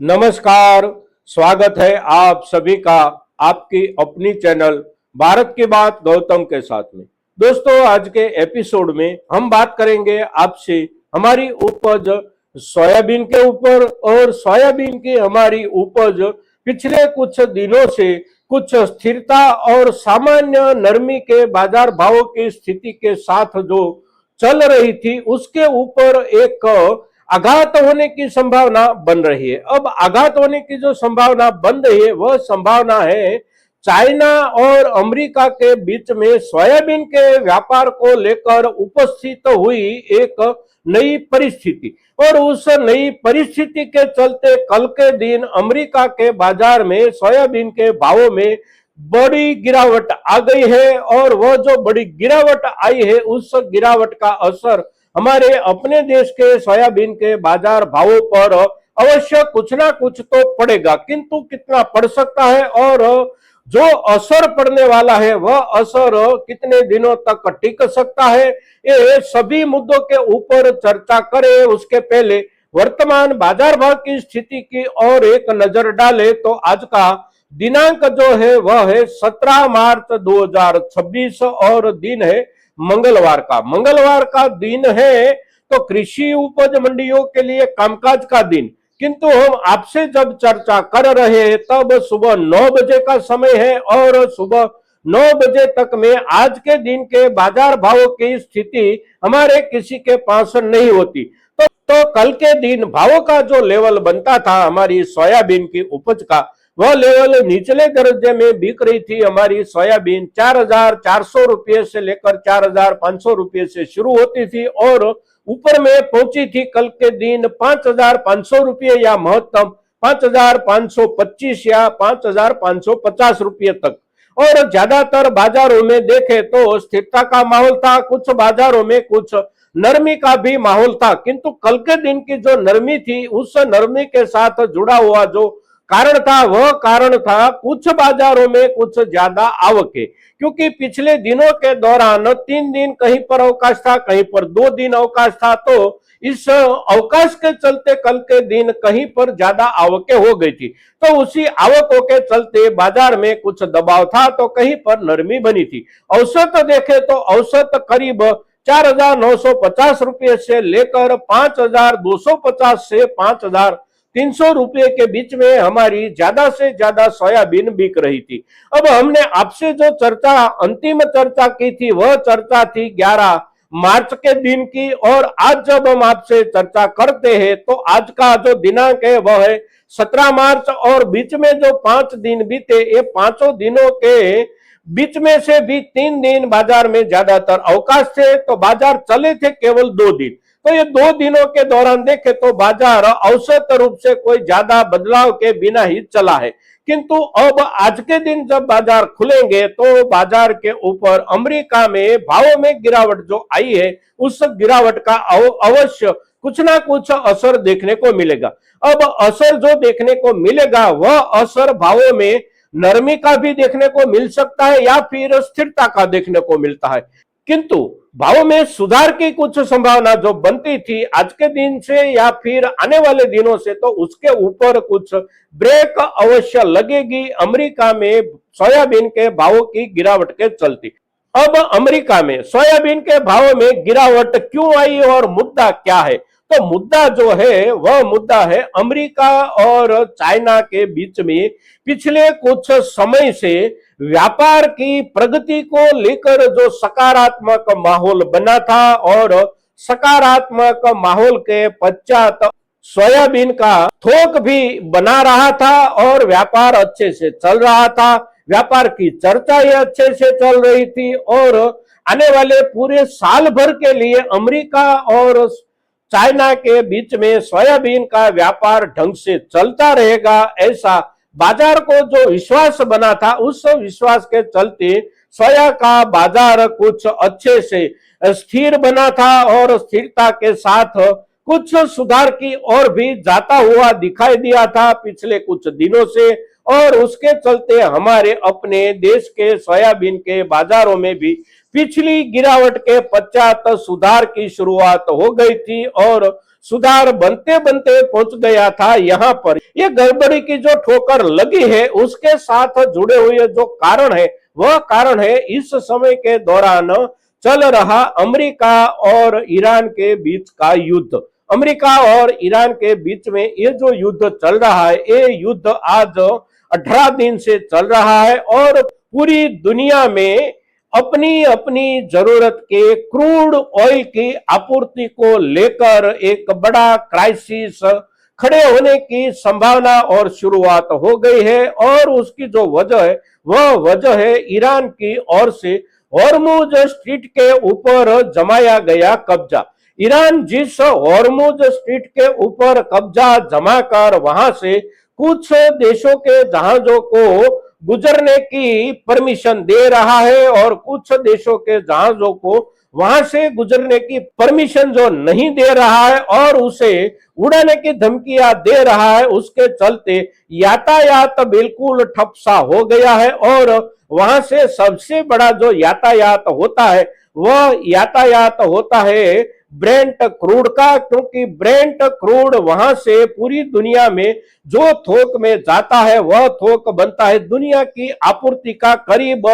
नमस्कार। स्वागत है आप सभी का आपकी अपनी चैनल भारत की बात गौतम के साथ में। दोस्तों, आज के एपिसोड में हम बात करेंगे आपसे हमारी उपज सोयाबीन के ऊपर, और सोयाबीन की हमारी उपज पिछले कुछ दिनों से कुछ स्थिरता और सामान्य नरमी के बाजार भावों की स्थिति के साथ जो चल रही थी उसके ऊपर एक आघात होने की संभावना बन रही है। अब आघात होने की जो संभावना बन रही है वह संभावना है चाइना और अमेरिका के बीच में सोयाबीन के व्यापार को लेकर उपस्थित हुई एक नई परिस्थिति। और उस नई परिस्थिति के चलते कल के दिन अमेरिका के बाजार में सोयाबीन के भावों में बड़ी गिरावट आ गई है, और वह जो बड़ी गिरावट आई है उस गिरावट का असर हमारे अपने देश के सोयाबीन के बाजार भावों पर अवश्य कुछ ना कुछ तो पड़ेगा, किंतु कितना पड़ सकता है और जो असर पड़ने वाला है वह असर कितने दिनों तक टिक सकता है, ये सभी मुद्दों के ऊपर चर्चा करें उसके पहले वर्तमान बाजार भाव की स्थिति की और एक नजर डाले तो आज का दिनांक जो है वह है 17 मार्च 2026 और दिन है मंगलवार का दिन है। तो कृषि उपज मंडियों के लिए कामकाज का दिन, किंतु हम आपसे जब चर्चा कर रहे हैं तब सुबह 9 बजे का समय है, और सुबह 9 बजे तक में आज के दिन के बाजार भावों की स्थिति हमारे किसी के पास नहीं होती। तो कल के दिन भावों का जो लेवल बनता था हमारी सोयाबीन की उपज का, वह लेवल निचले दर्जे में बिक रही थी। हमारी सोयाबीन 4,400 रुपये से लेकर 4,500 रुपये से शुरू होती थी और ऊपर में पहुंची थी कल के दिन 5,500 रुपये या महत्तम 5,525 या 5,550 रुपये तक। और ज्यादातर बाजारों में देखे तो स्थिरता का माहौल था, कुछ बाजारों में कुछ नरमी का भी माहौल था, किंतु कल के दिन की जो नरमी थी उस नरमी के साथ जुड़ा हुआ जो कारण था वह कारण था कुछ बाजारों में कुछ ज्यादा आवक है, क्योंकि पिछले दिनों के दौरान 3 दिन कहीं पर अवकाश था, कहीं पर 2 दिन अवकाश था। तो इस अवकाश के चलते कल के दिन कहीं पर ज्यादा आवकें हो गई थी, तो उसी आवकों के चलते बाजार में कुछ दबाव था तो कहीं पर नरमी बनी थी। औसत देखे तो औसत करीब 4,950 रुपये से लेकर 5,250 से 5,300 रुपये के बीच में हमारी ज्यादा से ज्यादा सोयाबीन बिक रही थी। अब हमने आपसे जो अंतिम चर्चा की थी वह चर्चा थी 11 मार्च के दिन की, और आज जब हम आपसे चर्चा करते हैं तो आज का जो दिनांक है वह है 17 मार्च, और बीच में जो 5 दिन बीते ये 5 दिनों के बीच में से भी 3 दिन बाजार में ज्यादातर अवकाश थे, तो बाजार चले थे केवल 2 दिन। तो ये 2 दिनों के दौरान देखे तो बाजार औसत रूप से कोई ज्यादा बदलाव के बिना ही चला है, किंतु अब आज के दिन जब बाजार खुलेंगे तो बाजार के ऊपर अमेरिका में भावों में गिरावट जो आई है उस गिरावट का अवश्य कुछ ना कुछ असर देखने को मिलेगा। अब असर जो देखने को मिलेगा वह असर भावों में नरमी का भी देखने को मिल सकता है या फिर स्थिरता का देखने को मिलता है, किंतु भाव में सुधार की कुछ संभावना जो बनती थी आज के दिन से या फिर आने वाले दिनों से, तो उसके ऊपर कुछ ब्रेक अवश्य लगेगी अमेरिका में सोयाबीन के भावों की गिरावट के चलते। अब अमेरिका में सोयाबीन के भाव में गिरावट क्यों आई और मुद्दा क्या है? तो मुद्दा जो है वह मुद्दा है अमेरिका और चाइना के बीच में पिछले कुछ समय से व्यापार की प्रगति को लेकर जो सकारात्मक माहौल बना था, और सकारात्मक माहौल के पश्चात सोयाबीन का थोक भी बना रहा था और व्यापार अच्छे से चल रहा था, व्यापार की चर्चा ये अच्छे से चल रही थी, और आने वाले पूरे साल भर के लिए अमेरिका और चाइना के बीच में सोयाबीन का व्यापार ढंग से चलता रहेगा, ऐसा बाजार को जो विश्वास बना था उस विश्वास के चलते सोया का बाजार कुछ अच्छे से स्थिर बना था, और स्थिरता के साथ कुछ सुधार की ओर भी जाता हुआ दिखाई दिया था पिछले कुछ दिनों से, और उसके चलते हमारे अपने देश के सोयाबीन के बाजारों में भी पिछली गिरावट के पश्चात सुधार की शुरुआत हो गई थी, और सुधार बनते बनते पहुंच गया था यहाँ पर। ये गड़बड़ी की जो ठोकर लगी है उसके साथ जुड़े हुए जो कारण है वह कारण है इस समय के दौरान चल रहा अमेरिका और ईरान के बीच का युद्ध। अमेरिका और ईरान के बीच में ये जो युद्ध चल रहा है, ये युद्ध आज 18 दिन से चल रहा है और पूरी दुनिया में अपनी अपनी जरूरत के क्रूड ऑयल की आपूर्ति को लेकर एक बड़ा क्राइसिस खड़े होने की संभावना और शुरुआत हो गई है। और उसकी जो वजह है वह वजह है ईरान की ओर से हॉर्मुज स्ट्रीट के ऊपर जमाया गया कब्जा। ईरान जिस हॉर्मुज स्ट्रीट के ऊपर कब्जा जमाकर वहां से कुछ देशों के जहाजों को गुजरने की परमिशन दे रहा है और कुछ देशों के जहाजों को वहां से गुजरने की परमिशन जो नहीं दे रहा है और उसे उड़ाने की धमकियां दे रहा है, उसके चलते यातायात बिल्कुल ठप सा हो गया है। और वहां से सबसे बड़ा जो यातायात होता है वह यातायात होता है ब्रेंट क्रूड का, क्योंकि ब्रेंट क्रूड वहां से पूरी दुनिया में जो थोक में जाता है वह थोक बनता है दुनिया की आपूर्ति का करीब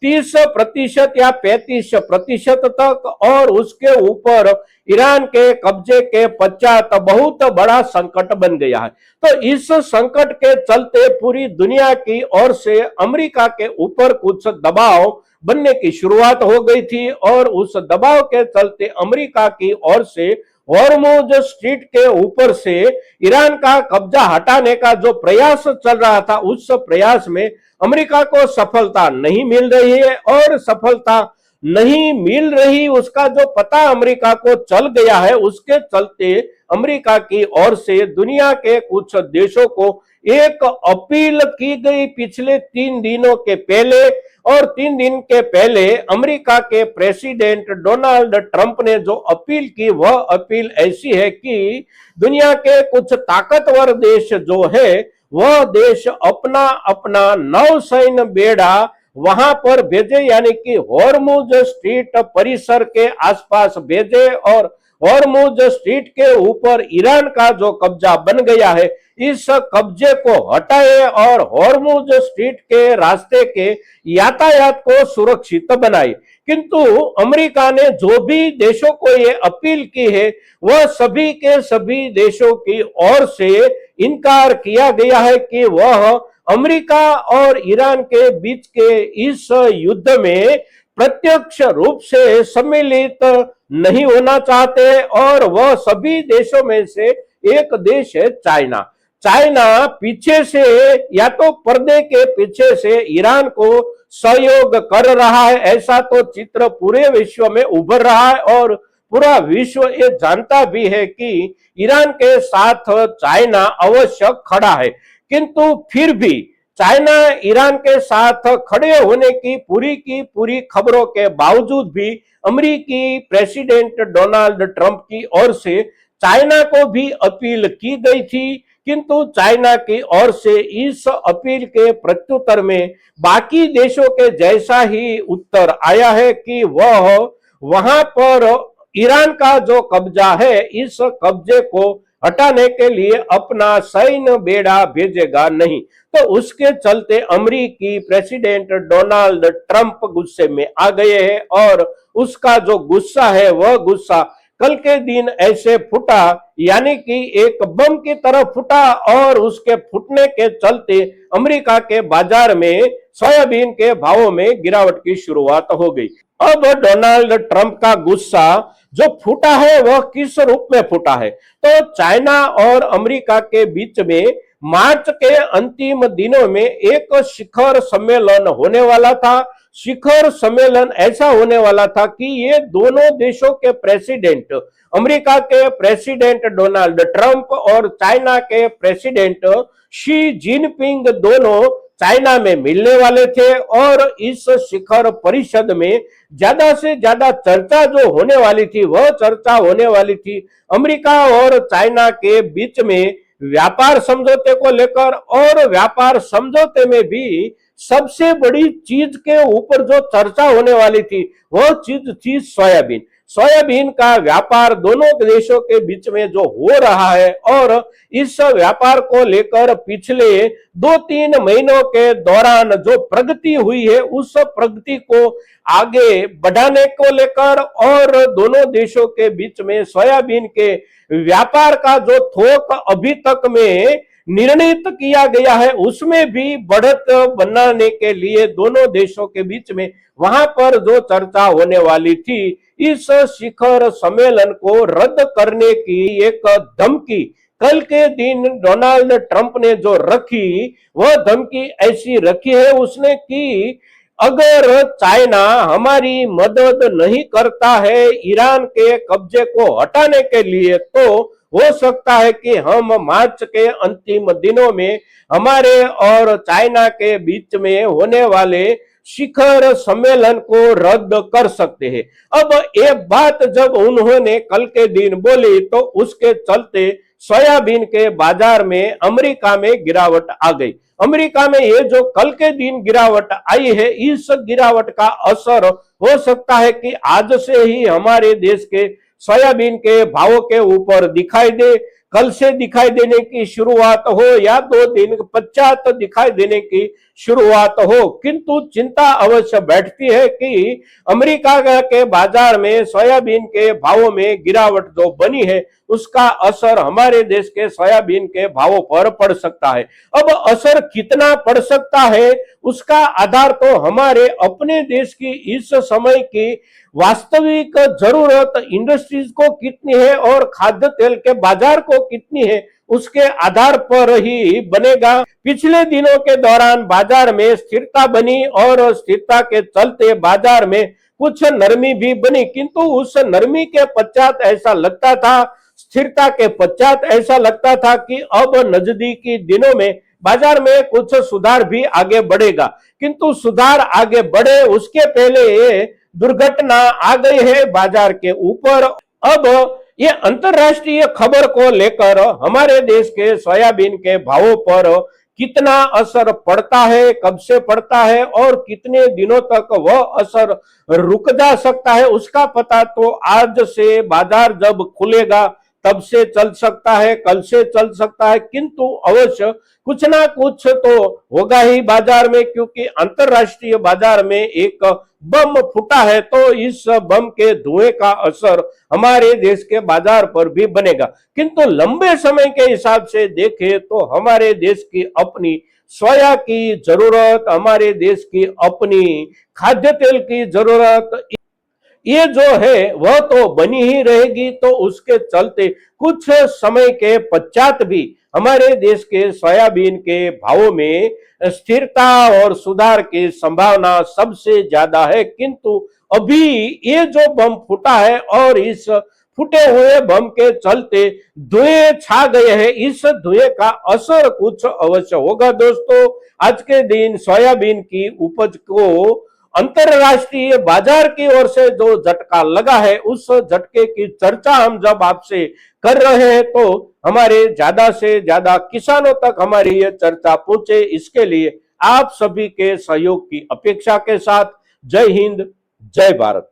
30% या 35% तक। और उसके ऊपर ईरान के कब्जे के पश्चात बहुत बड़ा संकट बन गया है। तो इस संकट के चलते पूरी दुनिया की ओर से अमेरिका के ऊपर कुछ दबाव बनने की शुरुआत हो गई थी और उस दबाव के चलते अमेरिका की ओर से हॉर्मुज स्ट्रीट के ऊपर से ईरान का कब्जा हटाने का जो प्रयास चल रहा था उस प्रयास में अमेरिका को सफलता नहीं मिल रही है। और सफलता नहीं मिल रही उसका जो पता अमेरिका को चल गया है, उसके चलते अमेरिका की ओर से दुनिया के कुछ देशों को एक अपील की गई पिछले 3 दिनों के पहले। और 3 दिन के पहले अमेरिका के प्रेसिडेंट डोनाल्ड ट्रंप ने जो अपील की वह अपील ऐसी है कि दुनिया के कुछ ताकतवर देश जो है वह देश अपना अपना नौसैन्य बेड़ा वहां पर भेजे, यानी कि हॉर्मुज स्ट्रीट परिसर के आसपास भेजे और हॉर्मुज स्ट्रीट के ऊपर ईरान का जो कब्जा बन गया है इस कब्जे को हटाए और हॉर्मुज स्ट्रीट के रास्ते के यातायात को सुरक्षित बनाए। किंतु अमेरिका ने जो भी देशों को ये अपील की है वह सभी के सभी देशों की ओर से इनकार किया गया है कि वह अमेरिका और ईरान के बीच के इस युद्ध में प्रत्यक्ष रूप से सम्मिलित नहीं होना चाहते। और वह सभी देशों में से एक देश है चाइना। चाइना पीछे से या तो पर्दे के पीछे से ईरान को सहयोग कर रहा है, ऐसा तो चित्र पूरे विश्व में उभर रहा है और पूरा विश्व ये जानता भी है कि ईरान के साथ चाइना अवश्य खड़ा है। किंतु फिर भी चाइना ईरान के साथ खड़े होने की पूरी खबरों के बावजूद भी अमेरिकी प्रेसिडेंट डोनाल्ड ट्रंप की ओर से चाइना को भी अपील की गई थी। किंतु चाइना की ओर से इस अपील के प्रत्युत्तर में बाकी देशों के जैसा ही उत्तर आया है कि वह वहां पर ईरान का जो कब्जा है इस कब्जे को हटाने के लिए अपना सैन्य बेड़ा भेजेगा नहीं। तो उसके चलते अमेरिकी प्रेसिडेंट डोनाल्ड ट्रंप गुस्से में आ गए हैं और उसका जो गुस्सा है वह गुस्सा कल के दिन ऐसे फूटा, यानी कि एक बम की तरह फूटा और उसके फूटने के चलते अमेरिका के बाजार में सोयाबीन के भावों में गिरावट की शुरुआत हो गई। अब डोनाल्ड ट्रंप का गुस्सा जो फूटा है वह किस रूप में फूटा है? तो चाइना और अमेरिका के बीच में मार्च के अंतिम दिनों में एक शिखर सम्मेलन होने वाला था। शिखर सम्मेलन ऐसा होने वाला था कि ये दोनों देशों के प्रेसिडेंट, अमेरिका के प्रेसिडेंट डोनाल्ड ट्रंप और चाइना के प्रेसिडेंट शी जिनपिंग दोनों चाइना में मिलने वाले थे। और इस शिखर परिषद में ज्यादा से ज्यादा चर्चा जो होने वाली थी वह चर्चा होने वाली थी अमेरिका और चाइना के बीच में व्यापार समझौते को लेकर। और व्यापार समझौते में भी सबसे बड़ी चीज के ऊपर जो चर्चा होने वाली थी वह चीज थी सोयाबीन। सोयाबीन का व्यापार दोनों देशों के बीच में जो हो रहा है और इस व्यापार को लेकर पिछले 2-3 महीनों के दौरान जो प्रगति हुई है उस प्रगति को आगे बढ़ाने को लेकर और दोनों देशों के बीच में सोयाबीन के व्यापार का जो थोक अभी तक में निर्णित किया गया है उसमें भी बढ़त बनाने के लिए दोनों देशों के बीच में वहां पर जो चर्चा होने वाली थी, इस शिखर सम्मेलन को रद्द करने की एक धमकी कल के दिन डोनाल्ड ट्रंप ने जो रखी, वह धमकी ऐसी रखी है उसने कि अगर चाइना हमारी मदद नहीं करता है ईरान के कब्जे को हटाने के लिए, तो हो सकता है कि हम मार्च के अंतिम दिनों में हमारे और चाइना के बीच में होने वाले शिखर सम्मेलन को रद्द कर सकते हैं। अब ये बात जब उन्होंने कल के दिन बोली तो उसके चलते सोयाबीन के बाजार में अमेरिका में गिरावट आ गई। अमेरिका में ये जो कल के दिन गिरावट आई है, इस गिरावट का असर हो सकता है कि आज से ही हमारे देश के सोयाबीन के भावों के ऊपर दिखाई दे, कल से दिखाई देने की शुरुआत हो या 2 दिन पश्चात दिखाई देने की शुरुआत हो। किंतु चिंता अवश्य बैठती है कि अमेरिका के बाजार में सोयाबीन के भावों में गिरावट जो बनी है उसका असर हमारे देश के सोयाबीन के भावों पर पड़ सकता है। अब असर कितना पड़ सकता है उसका आधार तो हमारे अपने देश की इस समय की वास्तविक जरूरत इंडस्ट्रीज को कितनी है और खाद्य तेल के बाजार को कितनी है उसके आधार पर ही बनेगा। पिछले दिनों के दौरान बाजार में स्थिरता बनी और स्थिरता के चलते बाजार में कुछ नरमी भी बनी, किंतु उस नरमी के पश्चात ऐसा लगता था, स्थिरता के पश्चात ऐसा लगता था कि अब नजदीकी दिनों में बाजार में कुछ सुधार भी आगे बढ़ेगा। किंतु सुधार आगे बढ़े उसके पहले दुर्घटना आ गई है बाजार के ऊपर। अब ये अंतरराष्ट्रीय खबर को लेकर हमारे देश के सोयाबीन के भावों पर कितना असर पड़ता है, कब से पड़ता है और कितने दिनों तक वह असर रुक जा सकता है, उसका पता तो आज से बाजार जब खुलेगा तब से चल सकता है, कल से चल सकता है, किंतु अवश्य कुछ ना कुछ तो होगा ही बाजार में, क्योंकि अंतरराष्ट्रीय बाजार में एक बम फूटा है तो इस बम के धुएं का असर हमारे देश के बाजार पर भी बनेगा। किंतु लंबे समय के हिसाब से देखें तो हमारे देश की अपनी सोया की जरूरत, हमारे देश की अपनी खाद्य तेल की जरूरत ये जो है वह तो बनी ही रहेगी। तो उसके चलते कुछ समय के पश्चात भी हमारे देश के सोयाबीन के भावों में स्थिरता और सुधार की संभावना सबसे ज्यादा है। किंतु अभी ये जो बम फूटा है और इस फूटे हुए बम के चलते धुएं छा गए हैं, इस धुएं का असर कुछ अवश्य होगा। दोस्तों, आज के दिन सोयाबीन की उपज को अंतरराष्ट्रीय बाजार की ओर से जो झटका लगा है, उस झटके की चर्चा हम जब आपसे कर रहे हैं तो हमारे ज्यादा से ज्यादा किसानों तक हमारी ये चर्चा पहुंचे, इसके लिए आप सभी के सहयोग की अपेक्षा के साथ जय हिंद, जय भारत।